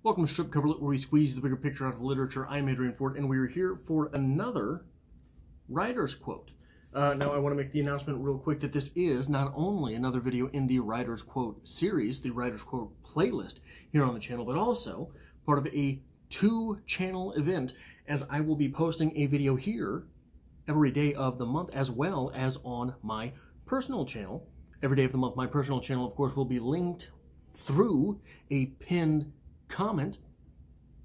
Welcome to Strip Cover Lit, where we squeeze the bigger picture out of literature. I'm Adrian Ford, and we're here for another writer's quote. Now, I want to make the announcement real quick that this is not only another video in the writer's quote series, the writer's quote playlist here on the channel, but also part of a two-channel event, as I will be posting a video here every day of the month, as well as on my personal channel. Every day of the month, my personal channel, of course, will be linked through a pinned comment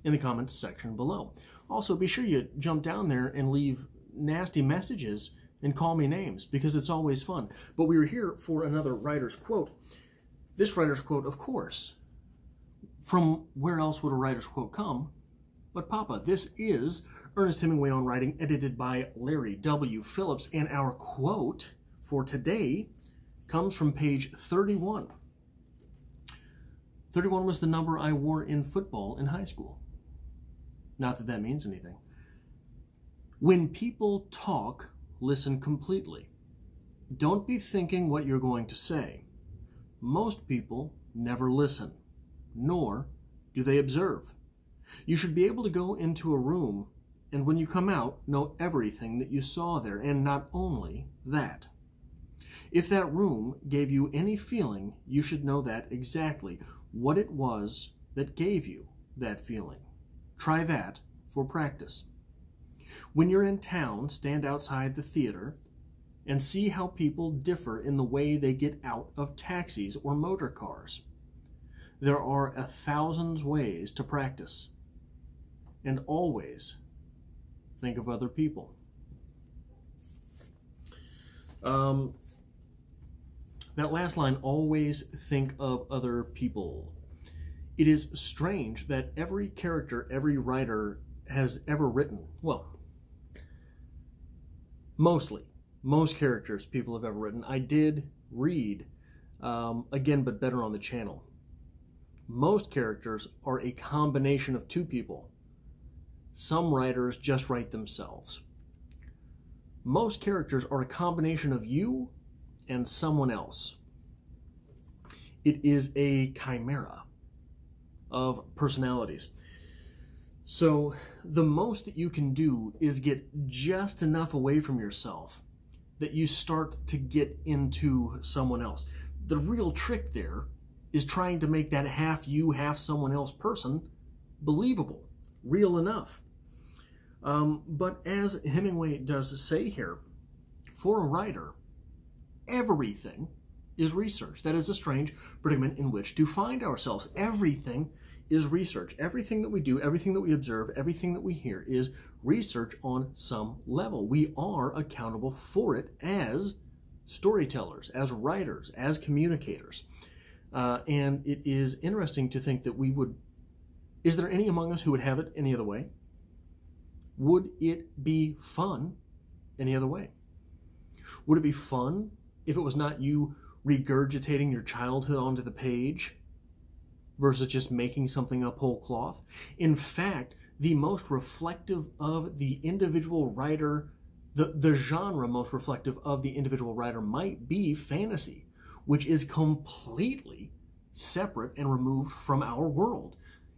in the comments section below. Also, be sure you jump down there and leave nasty messages and call me names, because it's always fun. But we were here for another writer's quote. This writer's quote, of course, from where else would a writer's quote come but Papa? This is Ernest Hemingway on Writing, edited by Larry W. Phillips, and our quote for today comes from page 31. 31 was the number I wore in football in high school. Not that that means anything. When people talk, listen completely. Don't be thinking what you're going to say. Most people never listen, nor do they observe. You should be able to go into a room and when you come out, know everything that you saw there, and not only that. If that room gave you any feeling, you should know that exactly what it was that gave you that feeling. Try that for practice. When you're in town, stand outside the theater and see how people differ in the way they get out of taxis or motor cars. There are 1,000 ways to practice, and always think of other people. That last line, always think of other people. It is strange that every character, every writer has ever written, well, most characters people have ever written, I did read, again, but better on the channel. Most characters are a combination of two people. Some writers just write themselves. Most characters are a combination of you and someone else. It is a chimera of personalities. So the most that you can do is get just enough away from yourself that you start to get into someone else. The real trick there is trying to make that half you, half someone else person believable, real enough. But as Hemingway does say here, for a writer, everything is research. That is a strange predicament in which to find ourselves. Everything is research. Everything that we do, everything that we observe, everything that we hear is research on some level. We are accountable for it as storytellers, as writers, as communicators. And it is interesting to think that we would... Is there any among us who would have it any other way? Would it be fun any other way? Would it be fun if it was not you regurgitating your childhood onto the page versus just making something up whole cloth? In fact, the most reflective of the individual writer, the genre most reflective of the individual writer might be fantasy, which is completely separate and removed from our world.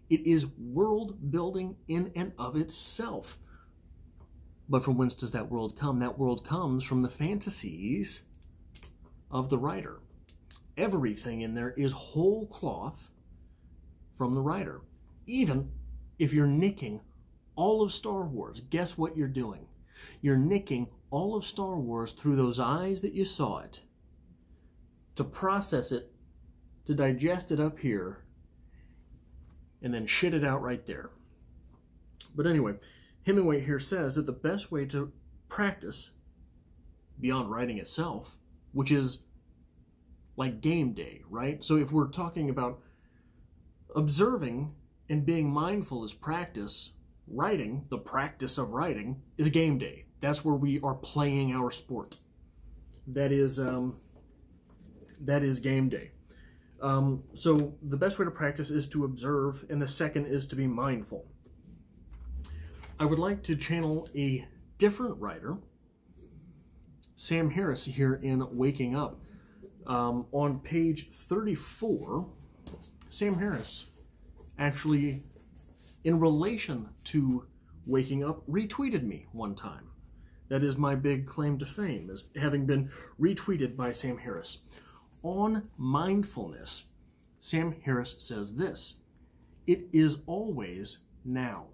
It is world building in and of itself. But from whence does that world come? That world comes from the fantasies of the writer. Everything in there is whole cloth from the writer. Even if you're nicking all of Star Wars, guess what you're doing? You're nicking all of Star Wars through those eyes that you saw it, to process it, to digest it up here, and then shit it out right there. But anyway, Hemingway here says that the best way to practice beyond writing itself, which is like game day, right? So if we're talking about observing and being mindful is practice, writing, the practice of writing, is game day. That's where we are playing our sport. That is game day. So the best way to practice is to observe, and the second is to be mindful. I would like to channel a different writer, Sam Harris, here in Waking Up. On page 34, Sam Harris actually in relation to waking up, retweeted me one time. That is my big claim to fame, as having been retweeted by Sam Harris. On mindfulness, Sam Harris says this: it is always now.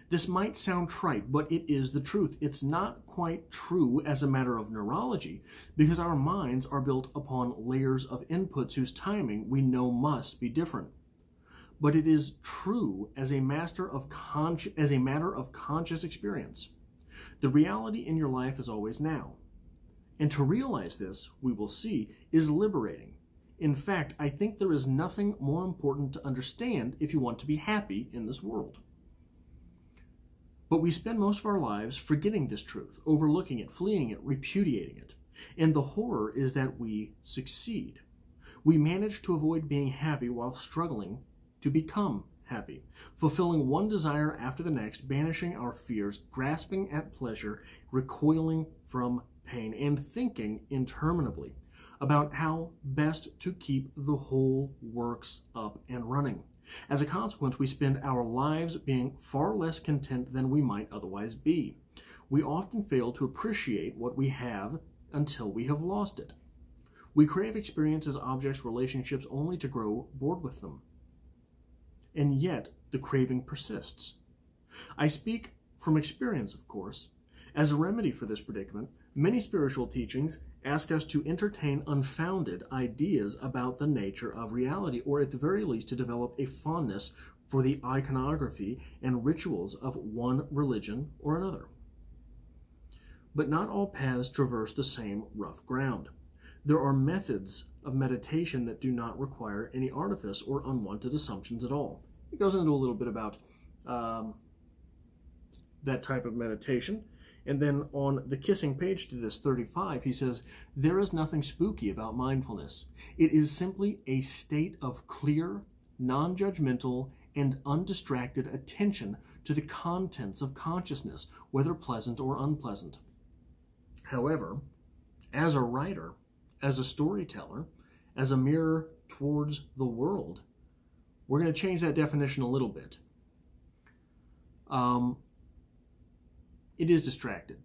This might sound trite, but it is the truth. It's not quite true as a matter of neurology, because our minds are built upon layers of inputs whose timing we know must be different. But it is true as a matter of conscious experience. The reality in your life is always now. And to realize this, we will see, is liberating. In fact, I think there is nothing more important to understand if you want to be happy in this world. But we spend most of our lives forgetting this truth, overlooking it, fleeing it, repudiating it. And the horror is that we succeed. We manage to avoid being happy while struggling to become happy, fulfilling one desire after the next, banishing our fears, grasping at pleasure, recoiling from pain, and thinking interminably about how best to keep the whole works up and running. As a consequence, we spend our lives being far less content than we might otherwise be. We often fail to appreciate what we have until we have lost it. We crave experiences, objects, relationships, only to grow bored with them. And yet, the craving persists. I speak from experience, of course. As a remedy for this predicament, many spiritual teachings ask us to entertain unfounded ideas about the nature of reality, or at the very least to develop a fondness for the iconography and rituals of one religion or another. But not all paths traverse the same rough ground. There are methods of meditation that do not require any artifice or unwanted assumptions at all. It goes into a little bit about that type of meditation. And then on the kissing page to this 35, he says, there is nothing spooky about mindfulness. It is simply a state of clear, non-judgmental, and undistracted attention to the contents of consciousness, whether pleasant or unpleasant. However, as a writer, as a storyteller, as a mirror towards the world, we're going to change that definition a little bit. It is distracted.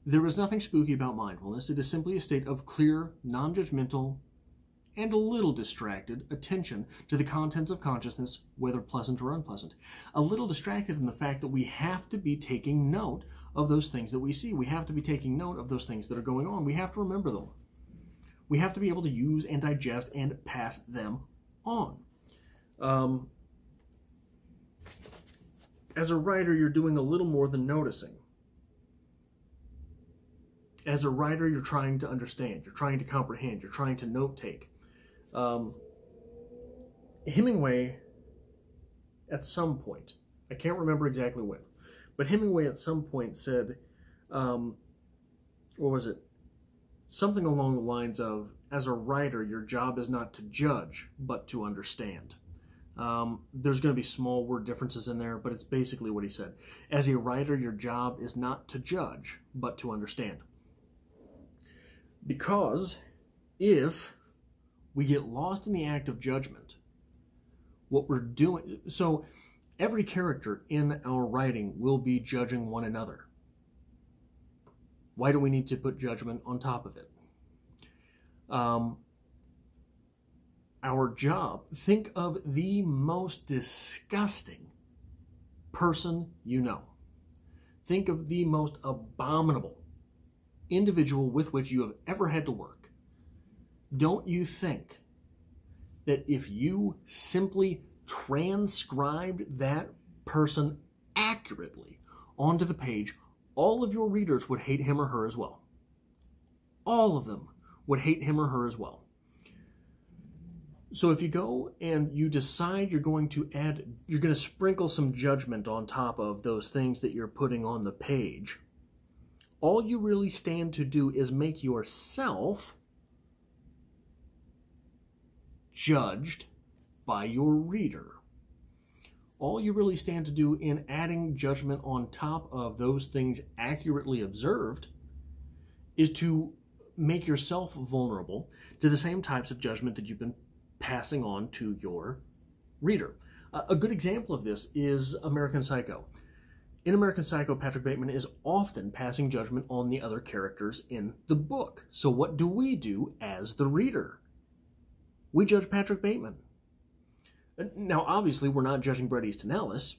There is nothing spooky about mindfulness. It is simply a state of clear, non-judgmental, and a little distracted attention to the contents of consciousness, whether pleasant or unpleasant. A little distracted in the fact that we have to be taking note of those things that we see. We have to be taking note of those things that are going on. We have to remember them. We have to be able to use and digest and pass them on. As a writer, you're doing a little more than noticing. As a writer, you're trying to understand, you're trying to comprehend, you're trying to note-take. Hemingway, at some point, I can't remember exactly when, but Hemingway at some point said, what was it? Something along the lines of, as a writer, your job is not to judge, but to understand. There's going to be small word differences in there, but it's basically what he said. As a writer, your job is not to judge, but to understand. Because if we get lost in the act of judgment, what we're doing, so every character in our writing will be judging one another. Why do we need to put judgment on top of it? Our job, think of the most disgusting person you know. Think of the most abominable individual with which you have ever had to work. Don't you think that if you simply transcribed that person accurately onto the page, all of your readers would hate him or her as well? All of them would hate him or her as well. So if you go and you decide you're going to sprinkle some judgment on top of those things that you're putting on the page, all you really stand to do is make yourself judged by your reader. All you really stand to do in adding judgment on top of those things accurately observed is to make yourself vulnerable to the same types of judgment that you've been passing on to your reader. A good example of this is American Psycho. In American Psycho, Patrick Bateman is often passing judgment on the other characters in the book. So what do we do as the reader? We judge Patrick Bateman. Now, obviously, we're not judging Bret Easton Ellis,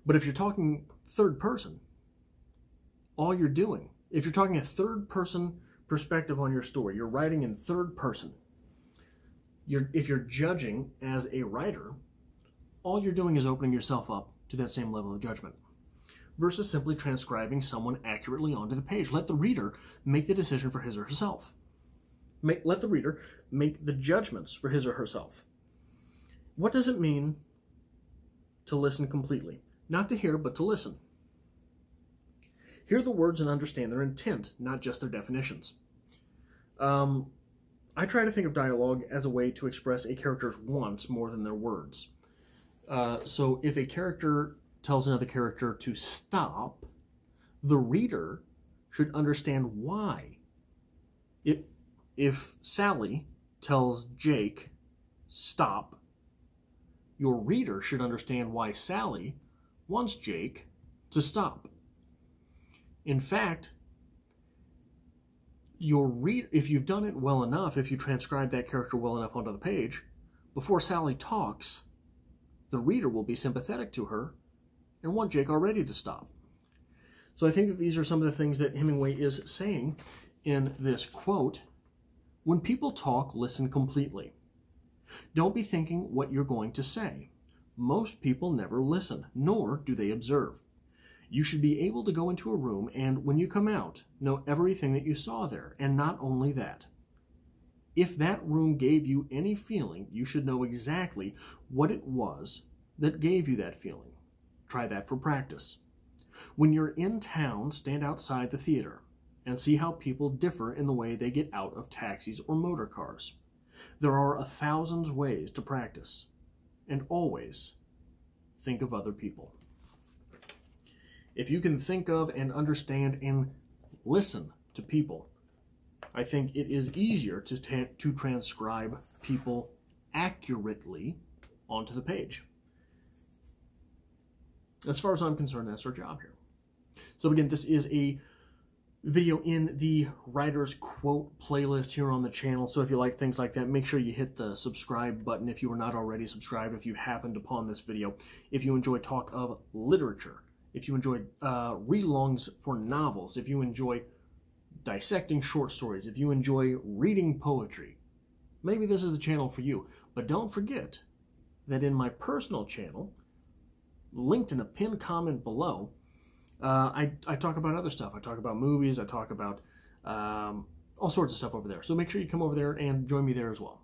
but if you're talking third person, all you're doing, if you're talking a third person perspective on your story, you're writing in third person, if you're judging as a writer, all you're doing is opening yourself up to that same level of judgment, versus simply transcribing someone accurately onto the page. Let the reader make the decision for his or herself. Let the reader make the judgments for his or herself. What does it mean to listen completely? Not to hear, but to listen. Hear the words and understand their intent, not just their definitions. I try to think of dialogue as a way to express a character's wants more than their words. So if a character tells another character to stop, the reader should understand why. If Sally tells Jake, stop, your reader should understand why Sally wants Jake to stop. In fact, if you've done it well enough, if you transcribe that character well enough onto the page, before Sally talks, the reader will be sympathetic to her and want Jake already to stop. So I think that these are some of the things that Hemingway is saying in this quote. When people talk, listen completely. Don't be thinking what you're going to say. Most people never listen, nor do they observe. You should be able to go into a room and, when you come out, know everything that you saw there, and not only that. If that room gave you any feeling, you should know exactly what it was that gave you that feeling. Try that for practice. When you're in town, stand outside the theater and see how people differ in the way they get out of taxis or motor cars. There are 1,000 ways to practice, and always think of other people. If you can think of and understand and listen to people, I think it is easier to transcribe people accurately onto the page. As far as I'm concerned, that's our job here. So again, this is a video in the Writer's Quote playlist here on the channel. So if you like things like that, make sure you hit the subscribe button if you are not already subscribed, if you happened upon this video. If you enjoy talk of literature, if you enjoy read-alongs for novels, if you enjoy dissecting short stories, if you enjoy reading poetry, maybe this is the channel for you. But don't forget that in my personal channel, linked in a pinned comment below, I talk about other stuff. I talk about movies. I talk about all sorts of stuff over there. So make sure you come over there and join me there as well.